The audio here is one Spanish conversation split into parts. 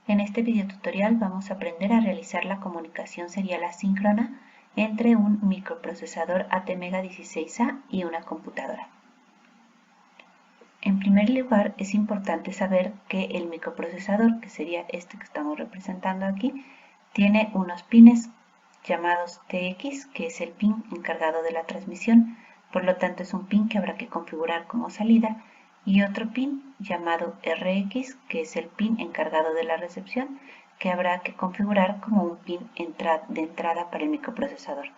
En este video tutorial vamos a aprender a realizar la comunicación serial asíncrona entre un microprocesador ATmega16A y una computadora. En primer lugar, es importante saber que el microprocesador, que sería este que estamos representando aquí, tiene unos pines llamados TX, que es el pin encargado de la transmisión, por lo tanto es un pin que habrá que configurar como salida, y otro pin llamado RX, que es el pin encargado de la recepción, que habrá que configurar como un pin de entrada para el microprocesador.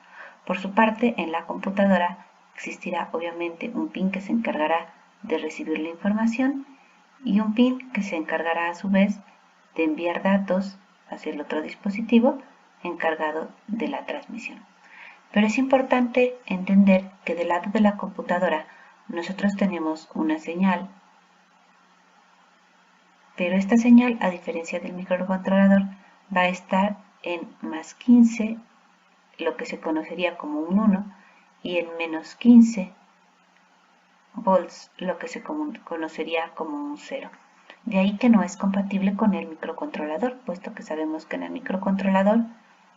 Por su parte, en la computadora existirá obviamente un pin que se encargará de recibir la información y un pin que se encargará a su vez de enviar datos hacia el otro dispositivo encargado de la transmisión. Pero es importante entender que del lado de la computadora nosotros tenemos una señal, pero esta señal, a diferencia del microcontrolador, va a estar en más 15, lo que se conocería como un 1, y en menos 15 volts, lo que se conocería como un 0. De ahí que no es compatible con el microcontrolador, puesto que sabemos que en el microcontrolador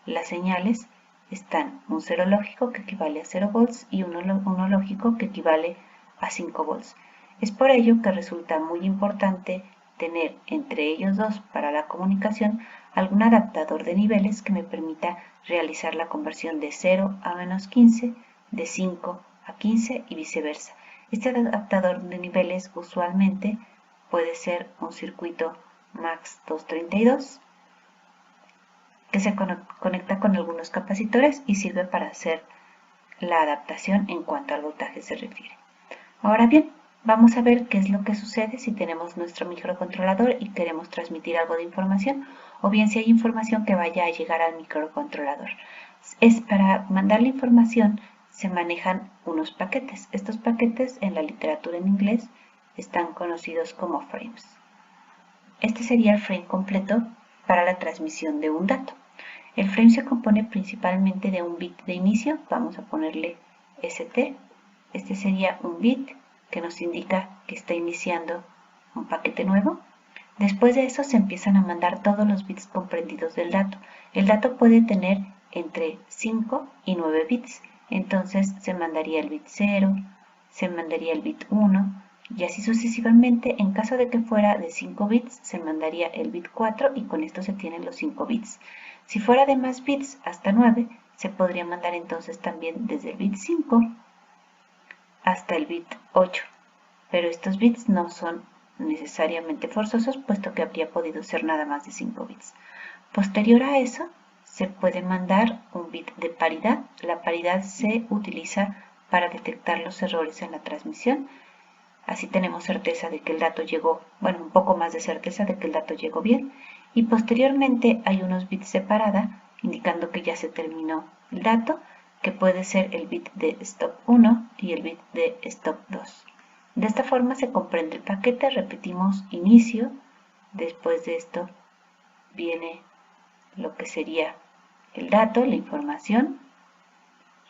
las señales están un 0 lógico que equivale a 0 volts y uno lógico que equivale a 5 volts. Es por ello que resulta muy importante tener entre ellos dos para la comunicación algún adaptador de niveles que me permita realizar la conversión de 0 a menos 15, de 5 a 15 y viceversa. Este adaptador de niveles usualmente puede ser un circuito MAX232 que se conecta con algunos capacitores y sirve para hacer la adaptación en cuanto al voltaje se refiere. Ahora bien, vamos a ver qué es lo que sucede si tenemos nuestro microcontrolador y queremos transmitir algo de información, o bien si hay información que vaya a llegar al microcontrolador. Para mandar la información se manejan unos paquetes. Estos paquetes en la literatura en inglés están conocidos como frames. Este sería el frame completo para la transmisión de un dato. El frame se compone principalmente de un bit de inicio, vamos a ponerle ST. Este sería un bit que nos indica que está iniciando un paquete nuevo. Después de eso se empiezan a mandar todos los bits comprendidos del dato. El dato puede tener entre 5 y 9 bits, entonces se mandaría el bit 0, se mandaría el bit 1, y así sucesivamente. En caso de que fuera de 5 bits, se mandaría el bit 4 y con esto se tienen los 5 bits. Si fuera de más bits, hasta 9, se podría mandar entonces también desde el bit 5 hasta el bit 8. Pero estos bits no son necesariamente forzosos, puesto que habría podido ser nada más de 5 bits. Posterior a eso, se puede mandar un bit de paridad. La paridad se utiliza para detectar los errores en la transmisión. Así tenemos certeza de que el dato llegó, bueno, un poco más de certeza de que el dato llegó bien. Y posteriormente hay unos bits de parada, indicando que ya se terminó el dato, que puede ser el bit de stop 1 y el bit de stop 2. De esta forma se comprende el paquete. Repetimos inicio, después de esto viene lo que sería el dato, la información.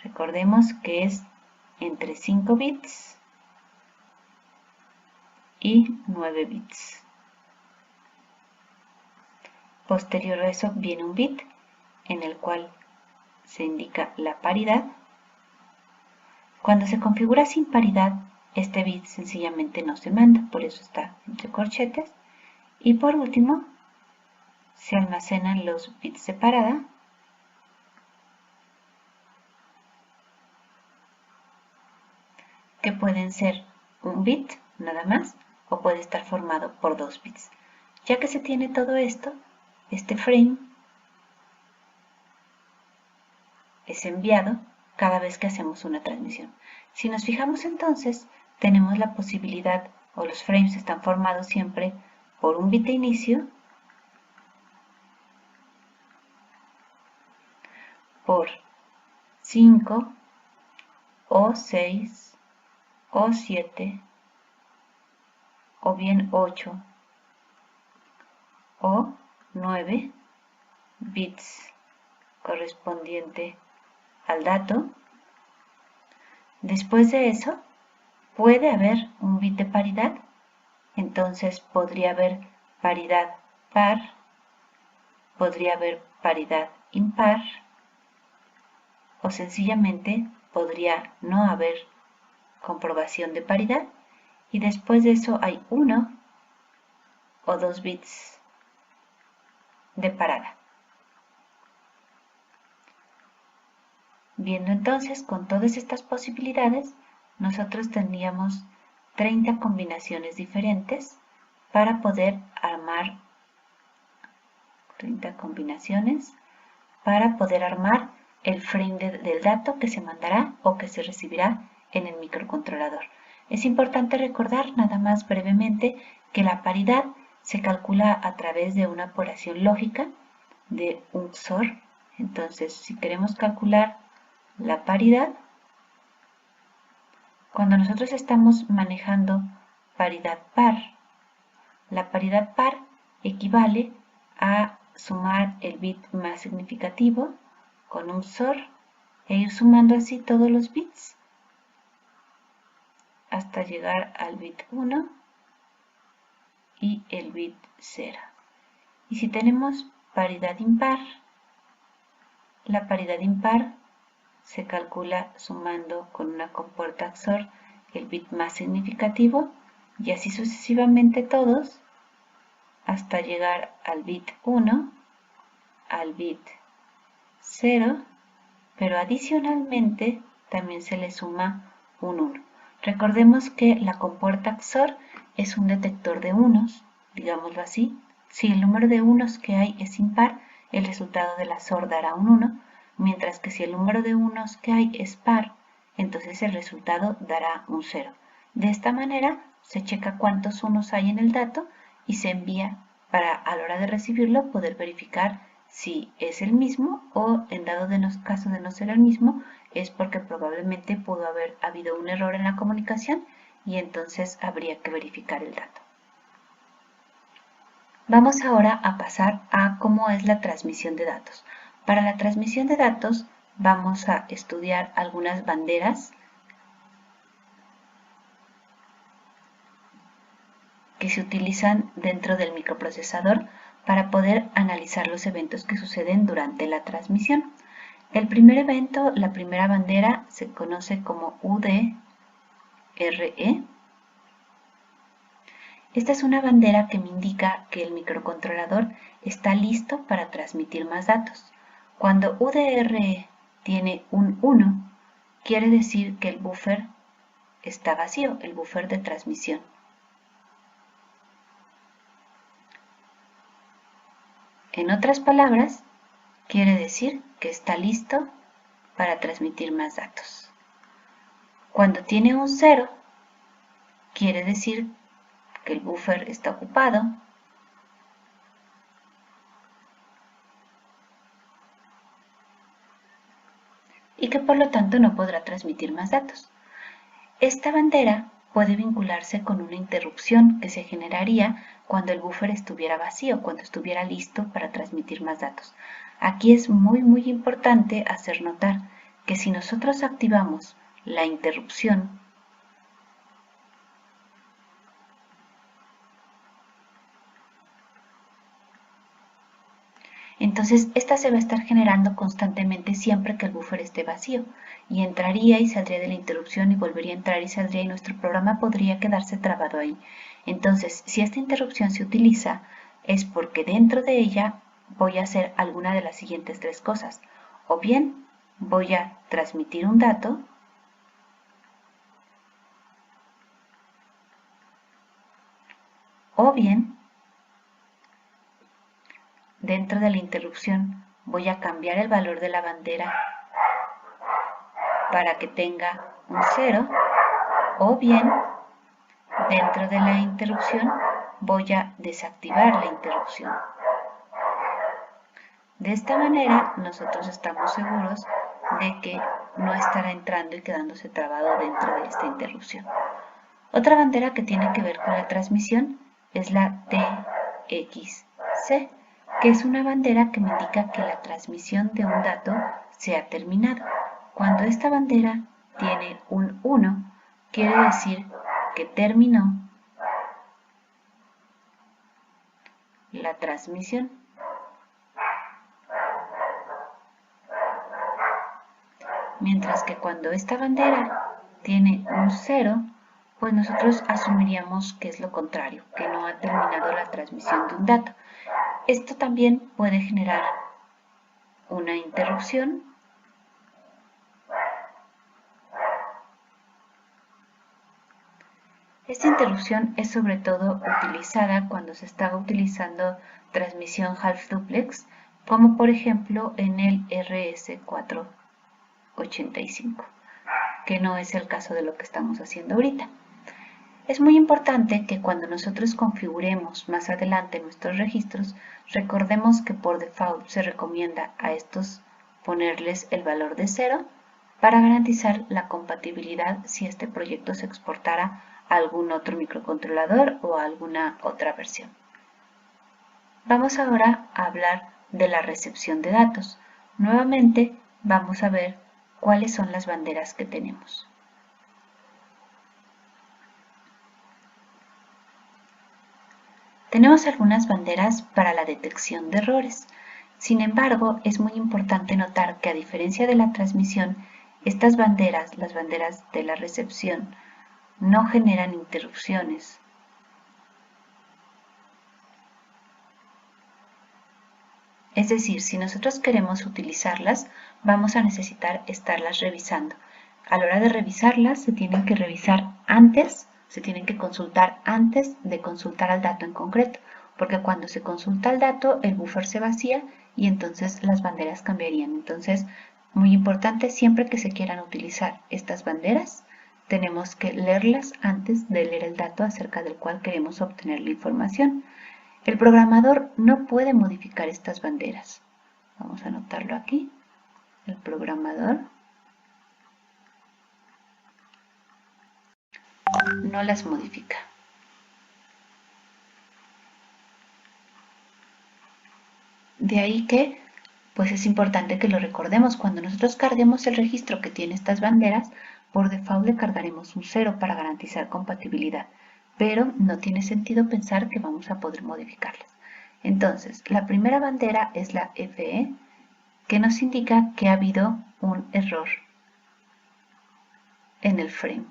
Recordemos que es entre 5 bits y 9 bits. Posterior a eso viene un bit en el cual se indica la paridad. Cuando se configura sin paridad, este bit sencillamente no se manda, por eso está entre corchetes. Y por último, se almacenan los bits de parada, que pueden ser un bit nada más, o puede estar formado por 2 bits. Ya que se tiene todo esto, este frame es enviado cada vez que hacemos una transmisión. Si nos fijamos entonces, tenemos la posibilidad, o los frames están formados siempre por un bit de inicio, por 5 o 6 o 7 o bien 8 o 9 bits correspondiente al dato. Después de eso puede haber un bit de paridad, entonces podría haber paridad par, podría haber paridad impar o sencillamente podría no haber comprobación de paridad y después de eso hay 1 o 2 bits de parada. Viendo entonces con todas estas posibilidades, nosotros tendríamos 30 combinaciones diferentes para poder armar 30 combinaciones para poder armar el frame del dato que se mandará o que se recibirá en el microcontrolador. Es importante recordar nada más brevemente que la paridad se calcula a través de una operación lógica de un XOR. Entonces, si queremos calcular la paridad, cuando nosotros estamos manejando paridad par, la paridad par equivale a sumar el bit más significativo con un XOR e ir sumando así todos los bits hasta llegar al bit 1 y el bit 0. Y si tenemos paridad impar, la paridad impar se calcula sumando con una compuerta XOR el bit más significativo y así sucesivamente todos hasta llegar al bit 1, al bit 0, pero adicionalmente también se le suma un 1. Recordemos que la compuerta XOR es un detector de unos, digámoslo así. Si el número de unos que hay es impar, el resultado de la XOR dará un 1, mientras que si el número de unos que hay es par, entonces el resultado dará un 0. De esta manera se checa cuántos unos hay en el dato y se envía para a la hora de recibirlo poder verificar si es el mismo o en dado caso de no ser el mismo es porque probablemente pudo haber habido un error en la comunicación y entonces habría que verificar el dato. Vamos ahora a pasar a cómo es la transmisión de datos. Para la transmisión de datos vamos a estudiar algunas banderas que se utilizan dentro del microprocesador para poder analizar los eventos que suceden durante la transmisión. El primer evento, la primera bandera, se conoce como UDRE. Esta es una bandera que me indica que el microcontrolador está listo para transmitir más datos. Cuando UDRE tiene un 1, quiere decir que el buffer está vacío, el buffer de transmisión. En otras palabras, quiere decir que está listo para transmitir más datos. Cuando tiene un 0, quiere decir que el buffer está ocupado y que por lo tanto no podrá transmitir más datos. Esta bandera puede vincularse con una interrupción que se generaría cuando el buffer estuviera vacío, cuando estuviera listo para transmitir más datos. Aquí es muy importante hacer notar que si nosotros activamos la interrupción, entonces esta se va a estar generando constantemente siempre que el buffer esté vacío y entraría y saldría de la interrupción y volvería a entrar y saldría y nuestro programa podría quedarse trabado ahí. Entonces, si esta interrupción se utiliza es porque dentro de ella voy a hacer alguna de las siguientes tres cosas. O bien voy a transmitir un dato, o bien dentro de la interrupción voy a cambiar el valor de la bandera para que tenga un 0, o bien dentro de la interrupción voy a desactivar la interrupción. De esta manera nosotros estamos seguros de que no estará entrando y quedándose trabado dentro de esta interrupción. Otra bandera que tiene que ver con la transmisión es la TXC, que es una bandera que me indica que la transmisión de un dato se ha terminado. Cuando esta bandera tiene un 1, quiere decir que terminó la transmisión. Mientras que cuando esta bandera tiene un 0, pues nosotros asumiríamos que es lo contrario, que no ha terminado la transmisión de un dato. Esto también puede generar una interrupción. Esta interrupción es sobre todo utilizada cuando se está utilizando transmisión half duplex, como por ejemplo en el RS485, que no es el caso de lo que estamos haciendo ahorita. Es muy importante que cuando nosotros configuremos más adelante nuestros registros, recordemos que por default se recomienda a estos ponerles el valor de 0 para garantizar la compatibilidad si este proyecto se exportara a algún otro microcontrolador o a alguna otra versión. Vamos ahora a hablar de la recepción de datos. Nuevamente vamos a ver cuáles son las banderas que tenemos. Tenemos algunas banderas para la detección de errores. Sin embargo, es muy importante notar que a diferencia de la transmisión, estas banderas, las banderas de la recepción, no generan interrupciones. Es decir, si nosotros queremos utilizarlas, vamos a necesitar estarlas revisando. A la hora de revisarlas, se tienen que revisar antes, se tienen que consultar antes de consultar al dato en concreto, porque cuando se consulta el dato, el buffer se vacía y entonces las banderas cambiarían. Entonces, muy importante, siempre que se quieran utilizar estas banderas, tenemos que leerlas antes de leer el dato acerca del cual queremos obtener la información. El programador no puede modificar estas banderas. Vamos a anotarlo aquí. El programador no las modifica. De ahí que, pues es importante que lo recordemos. Cuando nosotros carguemos el registro que tiene estas banderas, por default le cargaremos un 0 para garantizar compatibilidad. Pero no tiene sentido pensar que vamos a poder modificarlas. Entonces, la primera bandera es la FE, que nos indica que ha habido un error en el frame.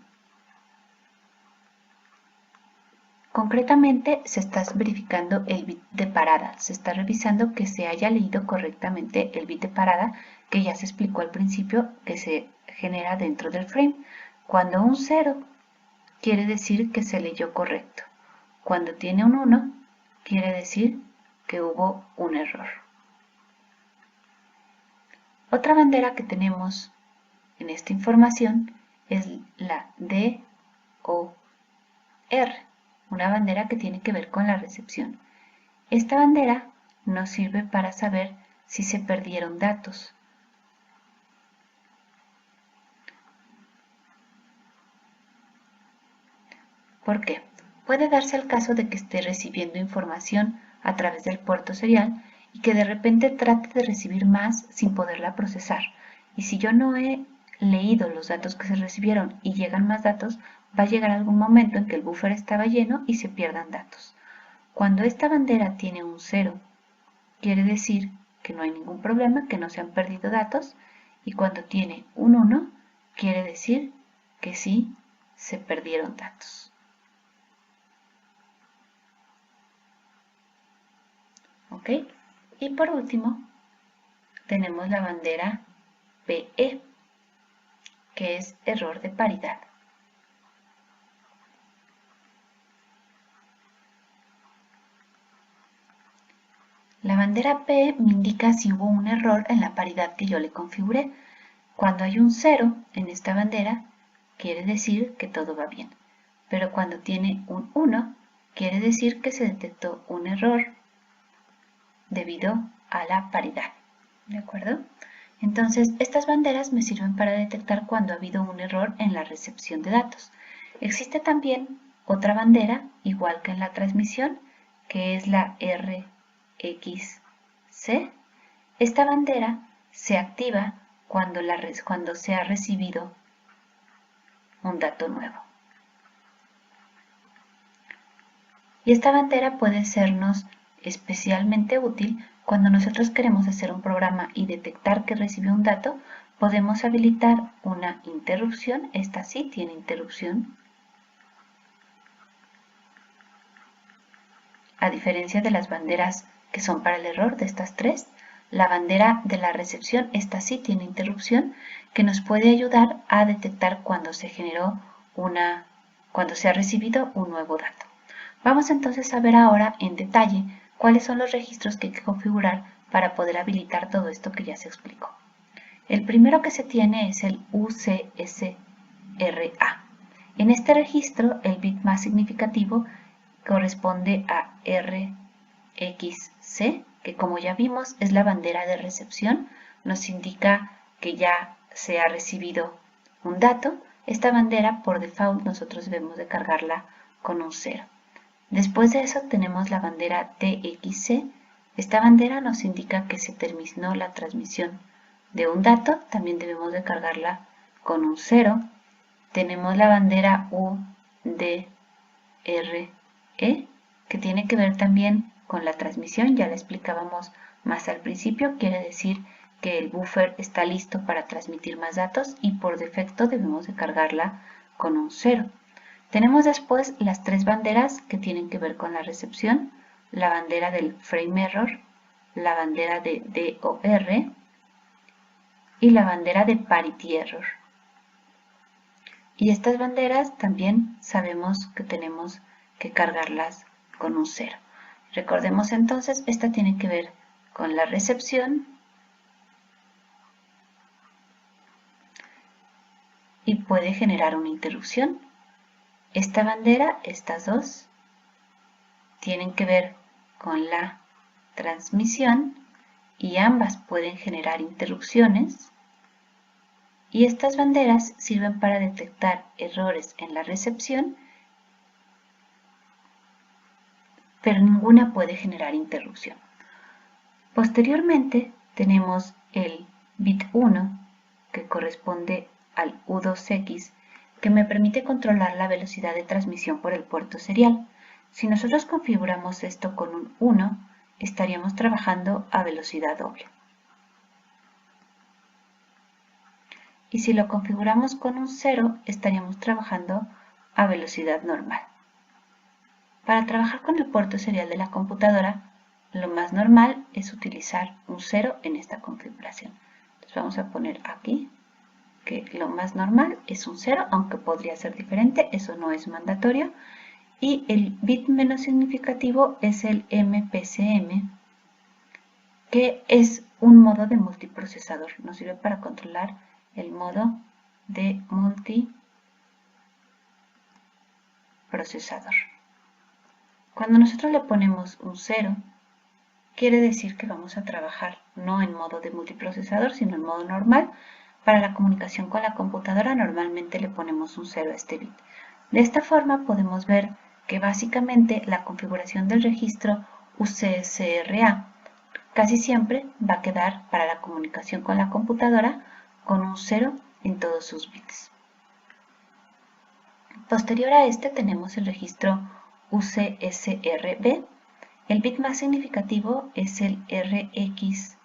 Concretamente, se está verificando el bit de parada, se está revisando que se haya leído correctamente el bit de parada que ya se explicó al principio que se genera dentro del frame. Cuando un 0 quiere decir que se leyó correcto. Cuando tiene un 1 quiere decir que hubo un error. Otra bandera que tenemos en esta información es la DOR, una bandera que tiene que ver con la recepción. Esta bandera nos sirve para saber si se perdieron datos. ¿Por qué? Puede darse el caso de que esté recibiendo información a través del puerto serial y que de repente trate de recibir más sin poderla procesar. Y si yo no he leído los datos que se recibieron y llegan más datos, va a llegar algún momento en que el buffer estaba lleno y se pierdan datos. Cuando esta bandera tiene un 0, quiere decir que no hay ningún problema, que no se han perdido datos, y cuando tiene un 1, quiere decir que sí se perdieron datos. ¿Ok? Y por último, tenemos la bandera PE, que es error de paridad. La bandera P me indica si hubo un error en la paridad que yo le configuré. Cuando hay un 0 en esta bandera, quiere decir que todo va bien. Pero cuando tiene un 1, quiere decir que se detectó un error debido a la paridad. ¿De acuerdo? Entonces, estas banderas me sirven para detectar cuando ha habido un error en la recepción de datos. Existe también otra bandera, igual que en la transmisión, que es la RXC. Esta bandera se activa cuando se ha recibido un dato nuevo. Y esta bandera puede sernos especialmente útil cuando nosotros queremos hacer un programa y detectar que recibió un dato, podemos habilitar una interrupción. Esta sí tiene interrupción. A diferencia de las banderas que son para el error de estas tres, la bandera de la recepción, esta sí tiene interrupción, que nos puede ayudar a detectar cuando se ha recibido un nuevo dato. Vamos entonces a ver ahora en detalle cuáles son los registros que hay que configurar para poder habilitar todo esto que ya se explicó. El primero que se tiene es el UCSRA. En este registro, el bit más significativo corresponde a RXC, que como ya vimos es la bandera de recepción, nos indica que ya se ha recibido un dato. Esta bandera por default nosotros debemos de cargarla con un 0. Después de eso tenemos la bandera TXC. Esta bandera nos indica que se terminó la transmisión de un dato, también debemos de cargarla con un 0. Tenemos la bandera UDRE, que tiene que ver también con la transmisión, ya la explicábamos más al principio, quiere decir que el buffer está listo para transmitir más datos y por defecto debemos de cargarla con un 0. Tenemos después las tres banderas que tienen que ver con la recepción, la bandera del frame error, la bandera de DOR y la bandera de parity error. Y estas banderas también sabemos que tenemos que cargarlas con un 0. Recordemos entonces, esta tiene que ver con la recepción y puede generar una interrupción. Esta bandera, estas dos, tienen que ver con la transmisión y ambas pueden generar interrupciones. Y estas banderas sirven para detectar errores en la recepción, pero ninguna puede generar interrupción. Posteriormente tenemos el bit 1, que corresponde al U2X, que me permite controlar la velocidad de transmisión por el puerto serial. Si nosotros configuramos esto con un 1, estaríamos trabajando a velocidad doble. Y si lo configuramos con un 0, estaríamos trabajando a velocidad normal. Para trabajar con el puerto serial de la computadora, lo más normal es utilizar un 0 en esta configuración. Entonces vamos a poner aquí que lo más normal es un 0, aunque podría ser diferente, eso no es mandatorio. Y el bit menos significativo es el MPCM, que es un modo de multiprocesador. Nos sirve para controlar el modo de multiprocesador. Cuando nosotros le ponemos un 0, quiere decir que vamos a trabajar no en modo de multiprocesador, sino en modo normal. Para la comunicación con la computadora normalmente le ponemos un 0 a este bit. De esta forma podemos ver que básicamente la configuración del registro UCSRA casi siempre va a quedar para la comunicación con la computadora con un 0 en todos sus bits. Posterior a este tenemos el registro UCSRB. El bit más significativo es el RXC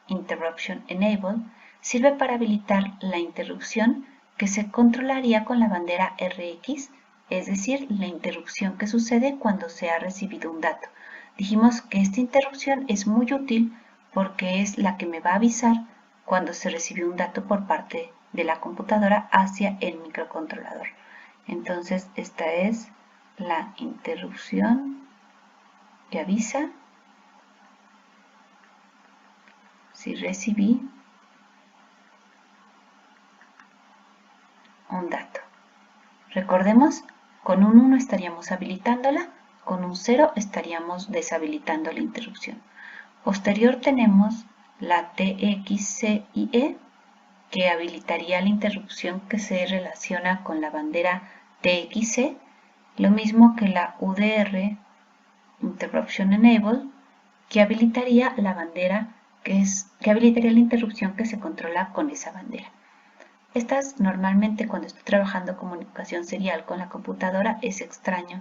Interruption Enable. Sirve para habilitar la interrupción que se controlaría con la bandera RX, es decir, la interrupción que sucede cuando se ha recibido un dato. Dijimos que esta interrupción es muy útil porque es la que me va a avisar cuando se recibió un dato por parte de la computadora hacia el microcontrolador. Entonces, esta es la interrupción que avisa si recibí un dato. Recordemos, con un 1 estaríamos habilitándola, con un 0 estaríamos deshabilitando la interrupción. Posterior tenemos la TXCIE, que habilitaría la interrupción que se relaciona con la bandera TXC, lo mismo que la UDR Interruption Enable, que habilitaría la bandera que habilitaría la interrupción que se controla con esa bandera. Estas normalmente cuando estoy trabajando comunicación serial con la computadora es extraño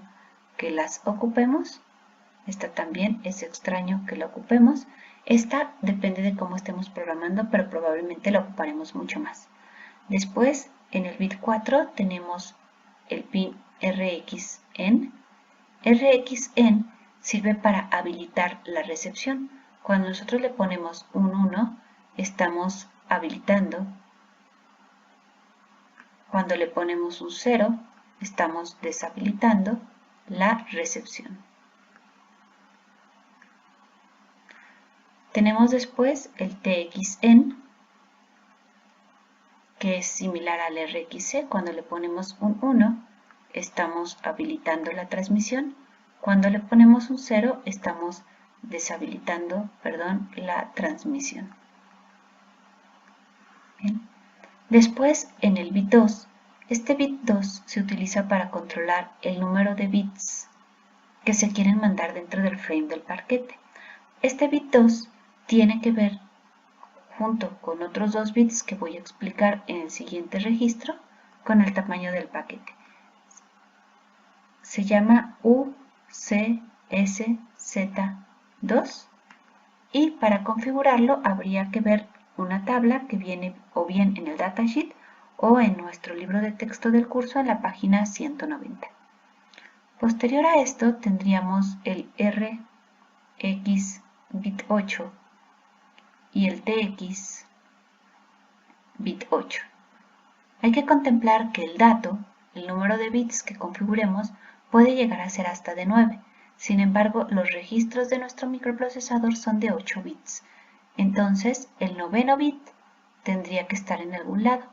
que las ocupemos. Esta también es extraño que la ocupemos Esta depende de cómo estemos programando, pero probablemente la ocuparemos mucho más. Después, en el bit 4 tenemos el pin RXN. RXN sirve para habilitar la recepción. Cuando nosotros le ponemos un 1, estamos habilitando. Cuando le ponemos un 0, estamos deshabilitando la recepción. Tenemos después el TXN, que es similar al RXC. Cuando le ponemos un 1, estamos habilitando la transmisión. Cuando le ponemos un 0, estamos deshabilitando, la transmisión. Bien. Después, en el bit 2, este bit 2 se utiliza para controlar el número de bits que se quieren mandar dentro del frame del paquete. Este bit 2 tiene que ver junto con otros 2 bits que voy a explicar en el siguiente registro con el tamaño del paquete. Se llama UCSZ2 y para configurarlo habría que ver una tabla que viene o bien en el datasheet o en nuestro libro de texto del curso en la página 190. Posterior a esto tendríamos el RX bit 8 y el TX bit 8. Hay que contemplar que el dato, el número de bits que configuremos, puede llegar a ser hasta de 9. Sin embargo, los registros de nuestro microprocesador son de 8 bits. Entonces, el noveno bit tendría que estar en algún lado.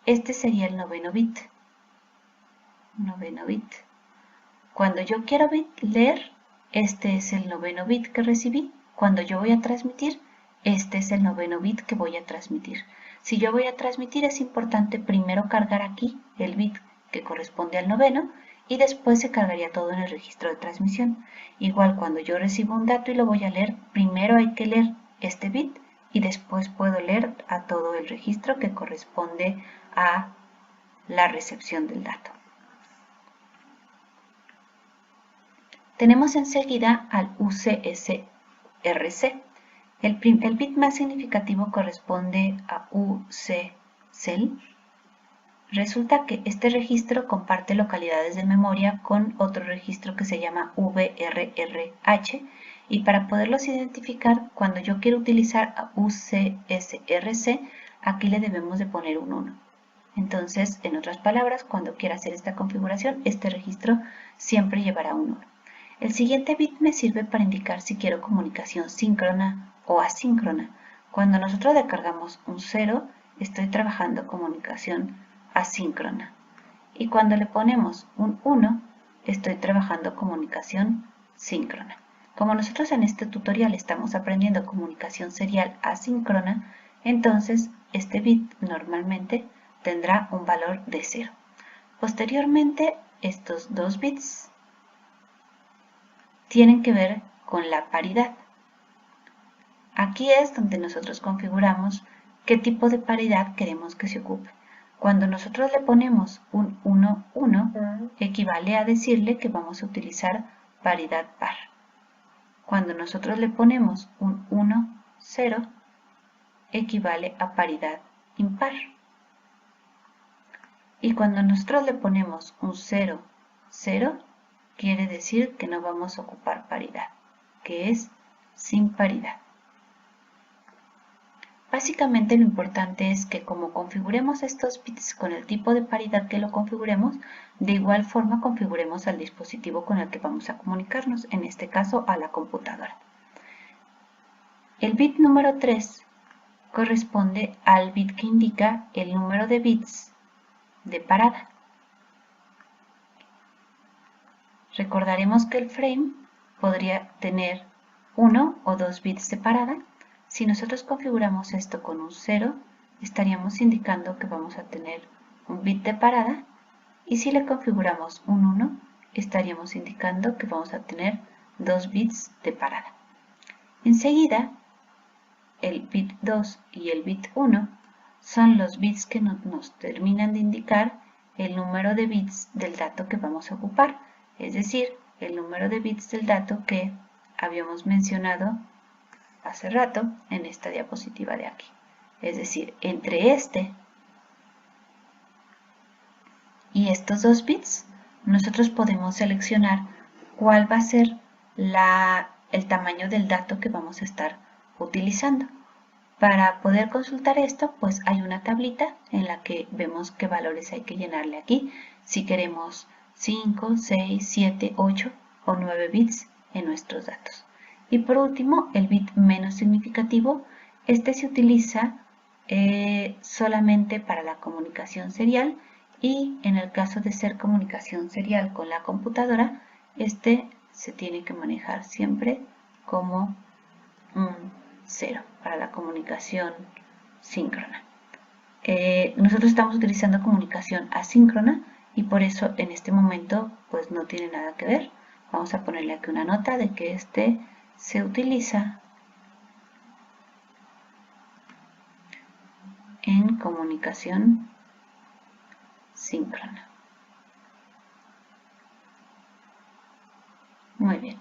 Este sería el noveno bit. Cuando yo quiero leer, este es el noveno bit que recibí. Cuando yo voy a transmitir, este es el noveno bit que voy a transmitir. Si yo voy a transmitir, es importante primero cargar aquí el bit que corresponde al noveno y después se cargaría todo en el registro de transmisión. Igual cuando yo recibo un dato y lo voy a leer, primero hay que leer este bit y después puedo leer a todo el registro que corresponde a la recepción del dato. Tenemos enseguida al UCSRC. El bit más significativo corresponde a UCCell. Resulta que este registro comparte localidades de memoria con otro registro que se llama VRRH y para poderlos identificar, cuando yo quiero utilizar a UCSRC, aquí le debemos de poner un 1. Entonces, en otras palabras, cuando quiera hacer esta configuración, este registro siempre llevará un 1. El siguiente bit me sirve para indicar si quiero comunicación síncrona o asíncrona. Cuando nosotros descargamos un 0, estoy trabajando comunicación asíncrona. Y cuando le ponemos un 1, estoy trabajando comunicación síncrona. Como nosotros en este tutorial estamos aprendiendo comunicación serial asíncrona, entonces este bit normalmente tendrá un valor de 0. Posteriormente, estos 2 bits tienen que ver con la paridad. Aquí es donde nosotros configuramos qué tipo de paridad queremos que se ocupe. Cuando nosotros le ponemos un 1, 1, equivale a decirle que vamos a utilizar paridad par. Cuando nosotros le ponemos un 1, 0, equivale a paridad impar. Y cuando nosotros le ponemos un 0, 0, quiere decir que no vamos a ocupar paridad, que es sin paridad. Básicamente lo importante es que como configuremos estos bits con el tipo de paridad que lo configuremos, de igual forma configuremos al dispositivo con el que vamos a comunicarnos, en este caso a la computadora. El bit número 3 corresponde al bit que indica el número de bits de parada. Recordaremos que el frame podría tener 1 o 2 bits de parada. Si nosotros configuramos esto con un 0, estaríamos indicando que vamos a tener un bit de parada, y si le configuramos un 1, estaríamos indicando que vamos a tener 2 bits de parada. Enseguida, el bit 2 y el bit 1 son los bits que nos terminan de indicar el número de bits del dato que vamos a ocupar, es decir, el número de bits del dato que habíamos mencionado hace rato en esta diapositiva de aquí. Es decir, entre este y estos 2 bits, nosotros podemos seleccionar cuál va a ser el tamaño del dato que vamos a estar utilizando. Para poder consultar esto, pues hay una tablita en la que vemos qué valores hay que llenarle aquí, si queremos 5, 6, 7, 8 o 9 bits en nuestros datos. Y por último, el bit menos significativo, este se utiliza solamente para la comunicación serial, y en el caso de ser comunicación serial con la computadora, este se tiene que manejar siempre como un 0 para la comunicación síncrona. Nosotros estamos utilizando comunicación asíncrona y por eso en este momento pues no tiene nada que ver. Vamos a ponerle aquí una nota de que este se utiliza en comunicación síncrona. Muy bien.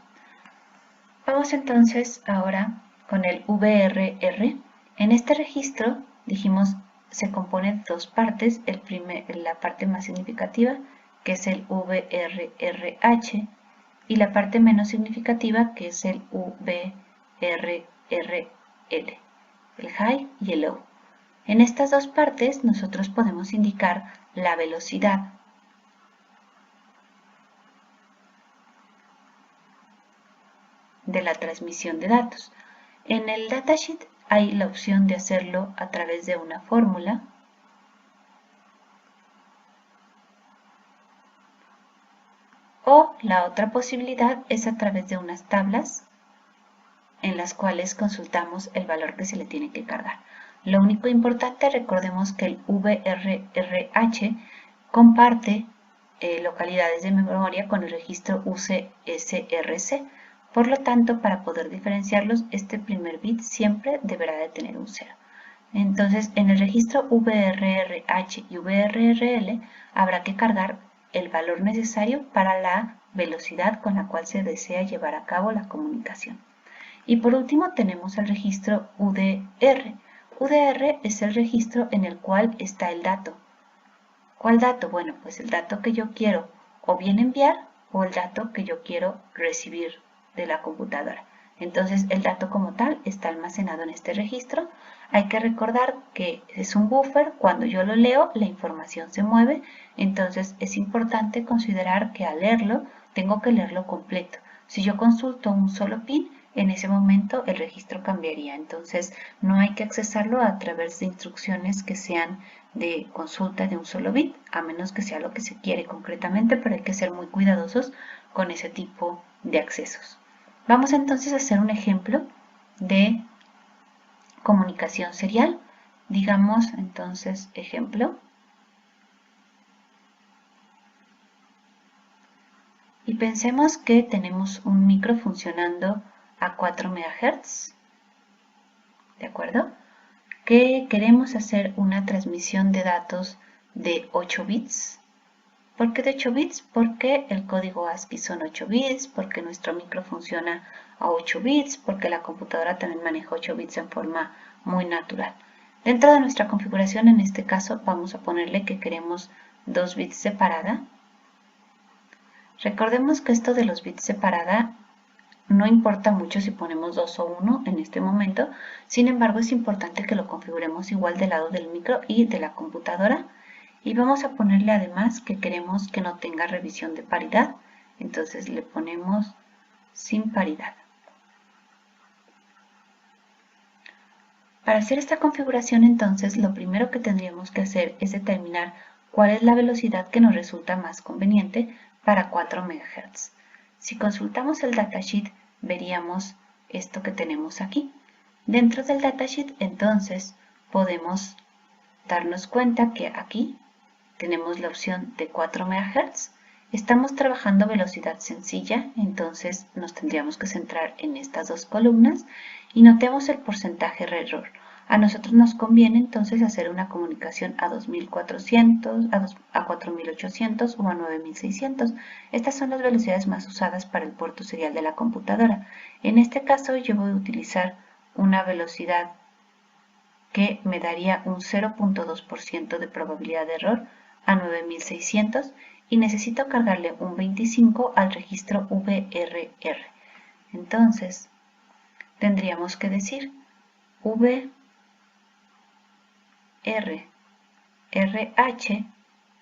Vamos entonces ahora con el VRR. En este registro, dijimos, se compone de 2 partes. La parte más significativa, que es el VRRH, y la parte menos significativa, que es el VRRL, el high y el low. En estas 2 partes nosotros podemos indicar la velocidad de la transmisión de datos. En el datasheet hay la opción de hacerlo a través de una fórmula o la otra posibilidad es a través de unas tablas en las cuales consultamos el valor que se le tiene que cargar. Lo único importante, recordemos que el VRRH comparte localidades de memoria con el registro UCSRC. Por lo tanto, para poder diferenciarlos, este primer bit siempre deberá de tener un 0. Entonces, en el registro VRRH y VRRL habrá que cargar el valor necesario para la velocidad con la cual se desea llevar a cabo la comunicación. Y por último tenemos el registro UDR. UDR es el registro en el cual está el dato. ¿Cuál dato? Bueno, pues el dato que yo quiero o bien enviar o el dato que yo quiero recibir de la computadora. Entonces el dato como tal está almacenado en este registro. Hay que recordar que es un buffer, cuando yo lo leo la información se mueve, entonces es importante considerar que al leerlo tengo que leerlo completo. Si yo consulto un solo pin, en ese momento el registro cambiaría, entonces no hay que accesarlo a través de instrucciones que sean de consulta de un solo bit, a menos que sea lo que se quiere concretamente, pero hay que ser muy cuidadosos con ese tipo de accesos. Vamos entonces a hacer un ejemplo de comunicación serial. Digamos entonces ejemplo. Y pensemos que tenemos un micro funcionando a 4 MHz. ¿De acuerdo? Que queremos hacer una transmisión de datos de 8 bits. ¿Por qué de 8 bits? Porque el código ASCII son 8 bits, porque nuestro micro funciona a 8 bits, porque la computadora también maneja 8 bits en forma muy natural. Dentro de nuestra configuración, en este caso, vamos a ponerle que queremos 2 bits separada. Recordemos que esto de los bits separada no importa mucho si ponemos 2 o 1 en este momento, sin embargo es importante que lo configuremos igual del lado del micro y de la computadora. Y vamos a ponerle además que queremos que no tenga revisión de paridad, entonces le ponemos sin paridad. Para hacer esta configuración entonces lo primero que tendríamos que hacer es determinar cuál es la velocidad que nos resulta más conveniente para 4 MHz. Si consultamos el datasheet veríamos esto que tenemos aquí. Dentro del datasheet entonces podemos darnos cuenta que aquí tenemos la opción de 4 MHz. Estamos trabajando velocidad sencilla, entonces nos tendríamos que centrar en estas 2 columnas y notemos el porcentaje de error. A nosotros nos conviene entonces hacer una comunicación a 2400, a 4800 o a 9600. Estas son las velocidades más usadas para el puerto serial de la computadora. En este caso yo voy a utilizar una velocidad que me daría un 0.2% de probabilidad de error a 9600 y necesito cargarle un 25 al registro VRR. Entonces, tendríamos que decir VRRH,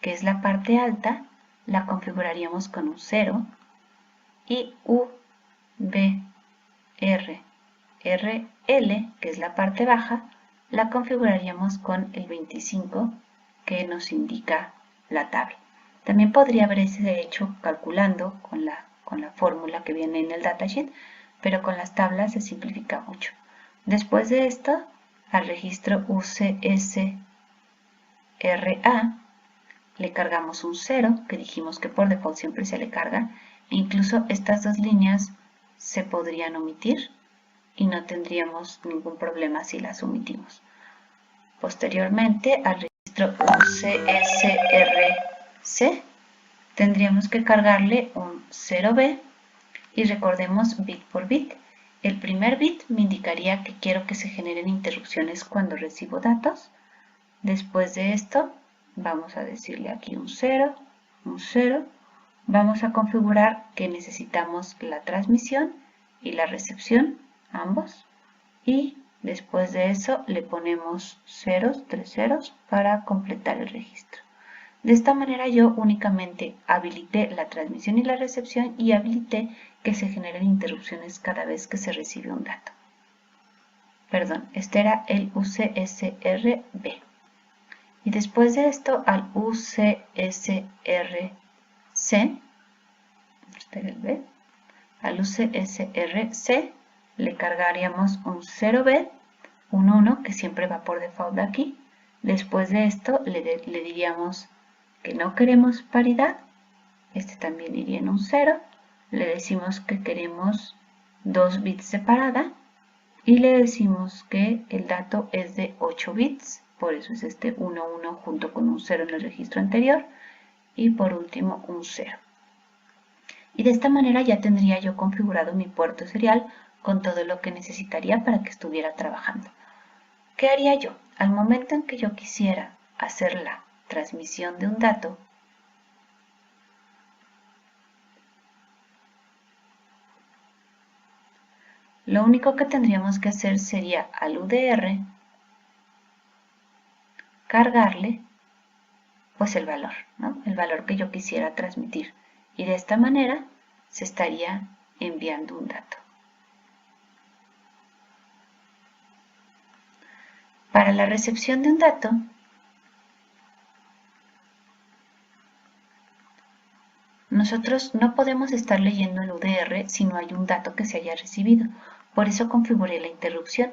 que es la parte alta, la configuraríamos con un 0, y VRRL, que es la parte baja, la configuraríamos con el 25 que nos indica la tabla. También podría haberse hecho calculando con la fórmula que viene en el datasheet, pero con las tablas se simplifica mucho. Después de esto, al registro UCSRA le cargamos un 0, que dijimos que por default siempre se le carga, e incluso estas dos líneas se podrían omitir y no tendríamos ningún problema si las omitimos. Posteriormente, al registro UCSRC tendríamos que cargarle un 0B y recordemos bit por bit. El primer bit me indicaría que quiero que se generen interrupciones cuando recibo datos. Después de esto, vamos a decirle aquí un 0, un 0. Vamos a configurar que necesitamos la transmisión y la recepción, ambos. Y después de eso le ponemos ceros, 3 ceros, para completar el registro. De esta manera yo únicamente habilité la transmisión y la recepción y habilité que se generen interrupciones cada vez que se recibe un dato. Perdón, este era el UCSRB. Y después de esto al UCSRC, este era el B, al UCSRC le cargaríamos un 0B, un 1 que siempre va por default de aquí. Después de esto le diríamos que no queremos paridad, este también iría en un 0, le decimos que queremos 2 bits separada y le decimos que el dato es de 8 bits, por eso es este 1, 1 junto con un 0 en el registro anterior y por último un 0. Y de esta manera ya tendría yo configurado mi puerto serial con todo lo que necesitaría para que estuviera trabajando. ¿Qué haría yo? Al momento en que yo quisiera hacer la transmisión de un dato, lo único que tendríamos que hacer sería al UDR cargarle pues el valor, ¿no? El valor que yo quisiera transmitir. Y de esta manera se estaría enviando un dato. Para la recepción de un dato, nosotros no podemos estar leyendo el UDR si no hay un dato que se haya recibido. Por eso configuré la interrupción.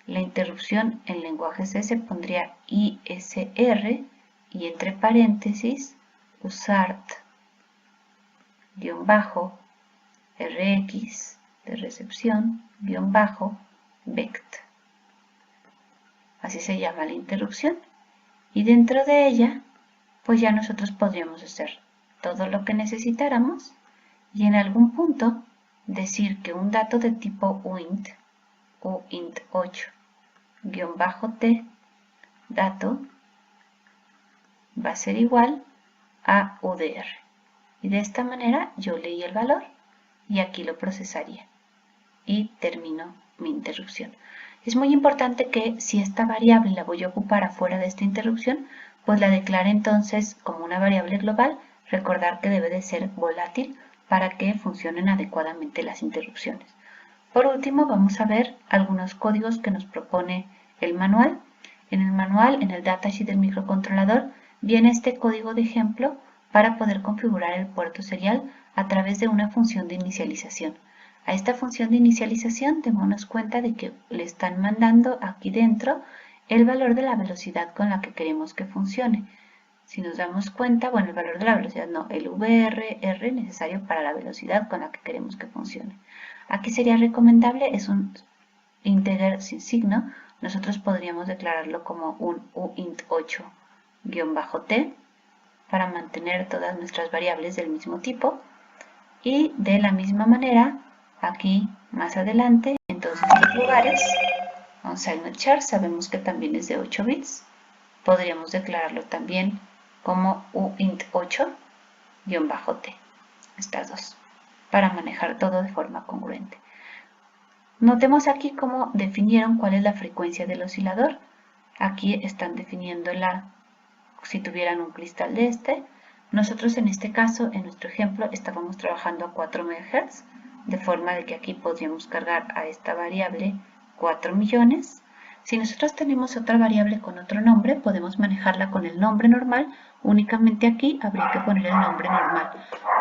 La interrupción en lenguaje C se pondría ISR y entre paréntesis USART-RX de recepción-VECT. Así se llama la interrupción. Y dentro de ella, pues ya nosotros podríamos hacer todo lo que necesitáramos y en algún punto decir que un dato de tipo uint o int8-t dato va a ser igual a UDR. Y de esta manera yo leí el valor y aquí lo procesaría y termino mi interrupción. Es muy importante que si esta variable la voy a ocupar afuera de esta interrupción, pues la declare entonces como una variable global. Recordar que debe de ser volátil para que funcionen adecuadamente las interrupciones. Por último, vamos a ver algunos códigos que nos propone el manual. En el manual, en el datasheet del microcontrolador, viene este código de ejemplo para poder configurar el puerto serial a través de una función de inicialización. A esta función de inicialización démonos cuenta de que le están mandando aquí dentro el valor de la velocidad con la que queremos que funcione. Si nos damos cuenta, bueno, el valor de la velocidad no, el VRR necesario para la velocidad con la que queremos que funcione. Aquí sería recomendable, es un integer sin signo, nosotros podríamos declararlo como un uint8-t para mantener todas nuestras variables del mismo tipo. Y de la misma manera, aquí más adelante, en todos estos lugares, unsigned char sabemos que también es de 8 bits. Podríamos declararlo también como uint8-t, estas dos, para manejar todo de forma congruente. Notemos aquí cómo definieron cuál es la frecuencia del oscilador. Aquí están definiendo si tuvieran un cristal de este. Nosotros en este caso, en nuestro ejemplo, estábamos trabajando a 4 MHz, de forma de que aquí podríamos cargar a esta variable 4 millones. Si nosotros tenemos otra variable con otro nombre, podemos manejarla con el nombre normal. Únicamente aquí habría que poner el nombre normal.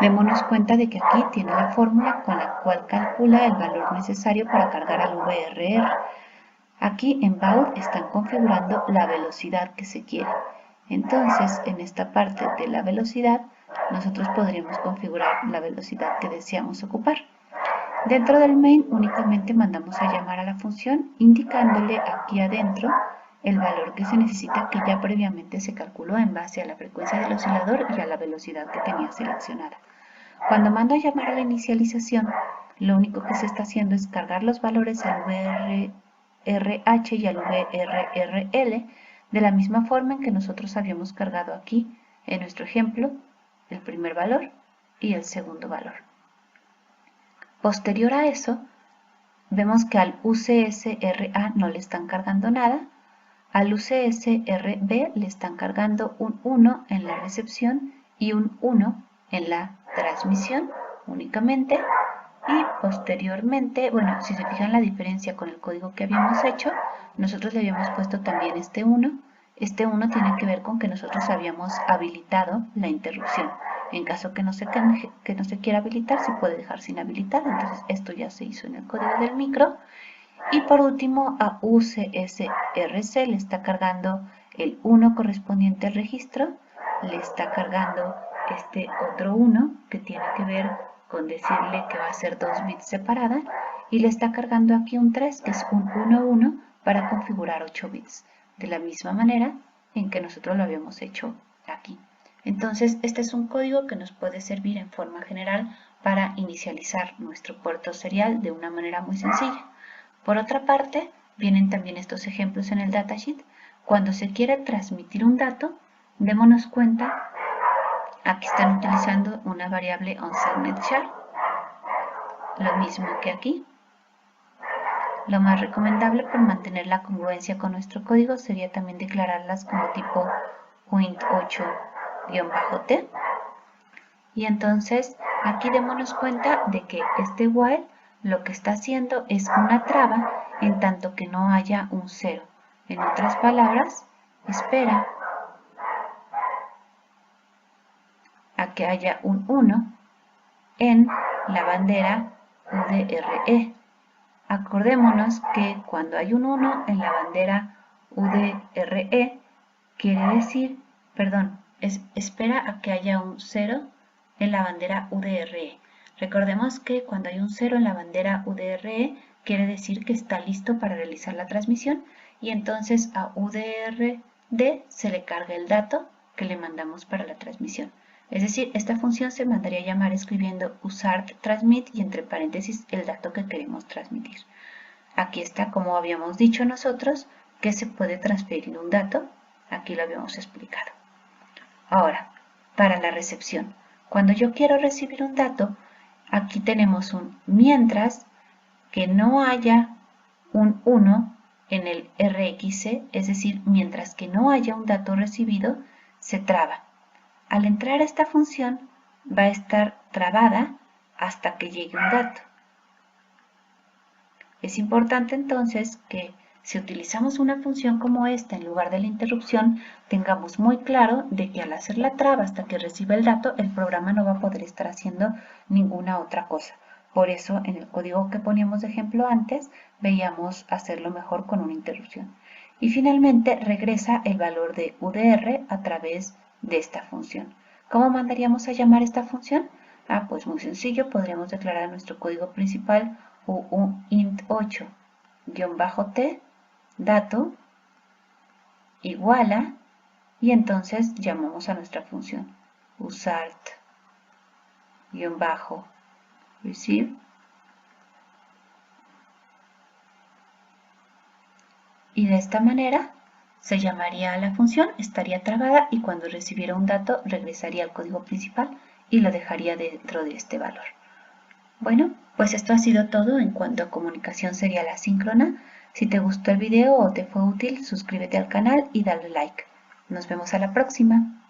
Démonos cuenta de que aquí tiene la fórmula con la cual calcula el valor necesario para cargar al VRR. Aquí en Baud están configurando la velocidad que se quiere. Entonces, en esta parte de la velocidad, nosotros podríamos configurar la velocidad que deseamos ocupar. Dentro del main únicamente mandamos a llamar a la función indicándole aquí adentro el valor que se necesita, que ya previamente se calculó en base a la frecuencia del oscilador y a la velocidad que tenía seleccionada. Cuando mando a llamar a la inicialización, lo único que se está haciendo es cargar los valores al VRH y al VRRL de la misma forma en que nosotros habíamos cargado aquí en nuestro ejemplo el primer valor y el segundo valor. Posterior a eso, vemos que al UCSRA no le están cargando nada, al UCSRB le están cargando un 1 en la recepción y un 1 en la transmisión únicamente. Y posteriormente, bueno, si se fijan la diferencia con el código que habíamos hecho, nosotros le habíamos puesto también este 1. Este 1 tiene que ver con que nosotros habíamos habilitado la interrupción. En caso que no se quiera habilitar, se puede dejar sin habilitar. Entonces esto ya se hizo en el código del micro. Y por último, a UCSRC le está cargando el 1 correspondiente al registro. Le está cargando este otro 1 que tiene que ver con decirle que va a ser 2 bits separada, y le está cargando aquí un 3, que es un 1-1, para configurar 8 bits, de la misma manera en que nosotros lo habíamos hecho aquí. Entonces, este es un código que nos puede servir en forma general para inicializar nuestro puerto serial de una manera muy sencilla. Por otra parte, vienen también estos ejemplos en el datasheet. Cuando se quiere transmitir un dato, démonos cuenta. Aquí están utilizando una variable onSegmentChar, lo mismo que aquí. Lo más recomendable por mantener la congruencia con nuestro código sería también declararlas como tipo uint8-t. Y entonces aquí démonos cuenta de que este while lo que está haciendo es una traba en tanto que no haya un 0. En otras palabras, espera a que haya un 1 en la bandera UDRE. Acordémonos que cuando hay un 1 en la bandera UDRE, quiere decir, espera a que haya un 0 en la bandera UDRE. Recordemos que cuando hay un 0 en la bandera UDRE, quiere decir que está listo para realizar la transmisión, y entonces a UDRD se le carga el dato que le mandamos para la transmisión. Es decir, esta función se mandaría a llamar escribiendo usart_transmit y entre paréntesis el dato que queremos transmitir. Aquí está, como habíamos dicho nosotros, que se puede transferir un dato. Aquí lo habíamos explicado. Ahora, para la recepción. Cuando yo quiero recibir un dato, aquí tenemos un mientras que no haya un 1 en el RXC, es decir, mientras que no haya un dato recibido, se traba. Al entrar a esta función, va a estar trabada hasta que llegue un dato. Es importante entonces que si utilizamos una función como esta en lugar de la interrupción, tengamos muy claro de que al hacer la traba hasta que reciba el dato, el programa no va a poder estar haciendo ninguna otra cosa. Por eso, en el código que poníamos de ejemplo antes, veíamos hacerlo mejor con una interrupción. Y finalmente, regresa el valor de UDR a través de esta función. ¿Cómo mandaríamos a llamar esta función? Pues muy sencillo, podríamos declarar en nuestro código principal uint8-t dato igual a, y entonces llamamos a nuestra función usart-receive Y de esta manera se llamaría a la función, estaría trabada y cuando recibiera un dato regresaría al código principal y lo dejaría dentro de este valor. Bueno, pues esto ha sido todo en cuanto a comunicación serial asíncrona. Si te gustó el video o te fue útil, suscríbete al canal y dale like. Nos vemos a la próxima.